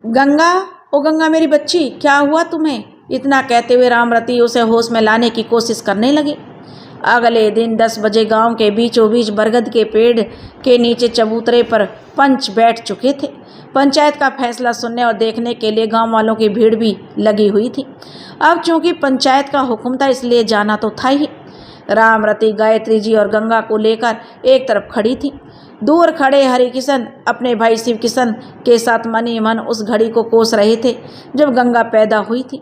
गंगा, ओ गंगा मेरी बच्ची, क्या हुआ तुम्हें? इतना कहते हुए रामरती उसे होश में लाने की कोशिश करने लगी। अगले दिन 10 बजे गांव के बीचों बीच बरगद के पेड़ के नीचे चबूतरे पर पंच बैठ चुके थे। पंचायत का फैसला सुनने और देखने के लिए गांव वालों की भीड़ भी लगी हुई थी। अब चूंकि पंचायत का हुक्म था इसलिए जाना तो था ही। रामरती गायत्री जी और गंगा को लेकर एक तरफ खड़ी थी। दूर खड़े हरिकिशन अपने भाई शिव किशन के साथ मन ही मन उस घड़ी को कोस रहे थे जब गंगा पैदा हुई थी।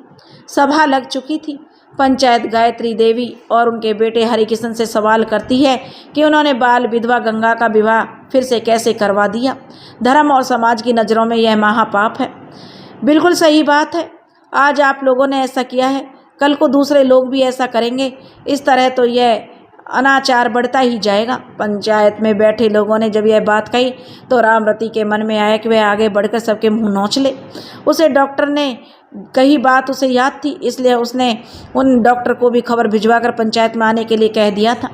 सभा लग चुकी थी। पंचायत गायत्री देवी और उनके बेटे हरिकिशन से सवाल करती है कि उन्होंने बाल विधवा गंगा का विवाह फिर से कैसे करवा दिया। धर्म और समाज की नज़रों में यह महापाप है। बिल्कुल सही बात है। आज आप लोगों ने ऐसा किया है, कल को दूसरे लोग भी ऐसा करेंगे। इस तरह तो यह अनाचार बढ़ता ही जाएगा। पंचायत में बैठे लोगों ने जब यह बात कही तो रामरती के मन में आया कि वह आगे बढ़कर सबके मुंह नोच ले। उसे डॉक्टर ने कही बात उसे याद थी, इसलिए उसने उन डॉक्टर को भी खबर भिजवाकर पंचायत में आने के लिए कह दिया था।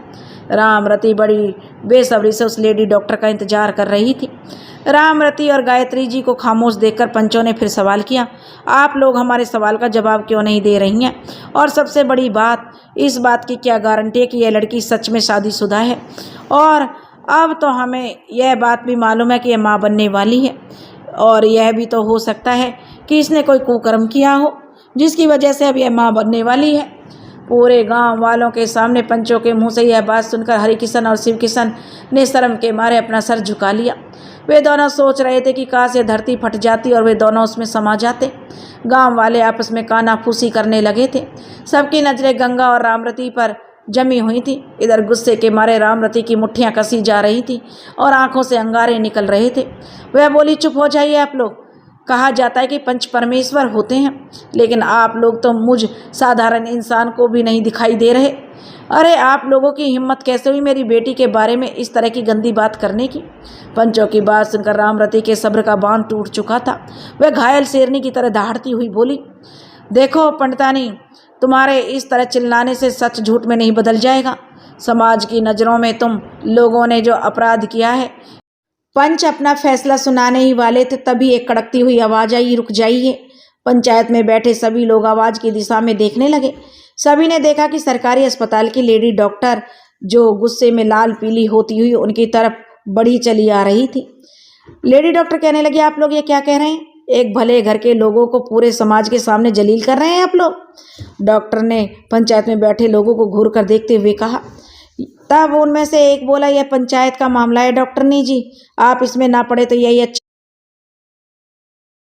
रामरती बड़ी बेसब्री से उस लेडी डॉक्टर का इंतजार कर रही थी। रामरती और गायत्री जी को खामोश देखकर पंचों ने फिर सवाल किया, आप लोग हमारे सवाल का जवाब क्यों नहीं दे रही हैं? और सबसे बड़ी बात, इस बात की क्या गारंटी है कि यह लड़की सच में शादीशुदा है? और अब तो हमें यह बात भी मालूम है कि यह माँ बनने वाली है, और यह भी तो हो सकता है कि इसने कोई कुकर्म किया हो जिसकी वजह से अब यह माँ बनने वाली है। पूरे गांव वालों के सामने पंचों के मुंह से यह बात सुनकर हरिकिशन और शिव किशन ने शर्म के मारे अपना सर झुका लिया। वे दोनों सोच रहे थे कि काश ये धरती फट जाती और वे दोनों उसमें समा जाते। गांव वाले आपस में कानाफूसी करने लगे थे। सबकी नजरें गंगा और रामरती पर जमी हुई थी। इधर गुस्से के मारे रामरती की मुट्ठियां कसी जा रही थी और आंखों से अंगारे निकल रहे थे। वह बोली, चुप हो जाइए आप लोग। कहा जाता है कि पंच परमेश्वर होते हैं, लेकिन आप लोग तो मुझ साधारण इंसान को भी नहीं दिखाई दे रहे। अरे आप लोगों की हिम्मत कैसे हुई मेरी बेटी के बारे में इस तरह की गंदी बात करने की? पंचों की बात सुनकर रामरती के सब्र का बांध टूट चुका था। वह घायल शेरनी की तरह दहाड़ती हुई बोली, देखो पंडितानी, तुम्हारे इस तरह चिल्लाने से सच झूठ में नहीं बदल जाएगा। समाज की नज़रों में तुम लोगों ने जो अपराध किया है। पंच अपना फैसला सुनाने ही वाले थे, तभी एक कड़कती हुई आवाज़ आई, रुक जाइए। पंचायत में बैठे सभी लोग आवाज़ की दिशा में देखने लगे। सभी ने देखा कि सरकारी अस्पताल की लेडी डॉक्टर, जो गुस्से में लाल पीली होती हुई उनकी तरफ बढ़ी चली आ रही थी। लेडी डॉक्टर कहने लगी, आप लोग ये क्या कह रहे हैं? एक भले घर के लोगों को पूरे समाज के सामने जलील कर रहे हैं आप लोग? डॉक्टर ने पंचायत में बैठे लोगों को घूर कर देखते हुए कहा। तब उनमें से एक बोला, यह पंचायत का मामला है डॉक्टरनी जी, आप इसमें ना पड़े तो यही अच्छा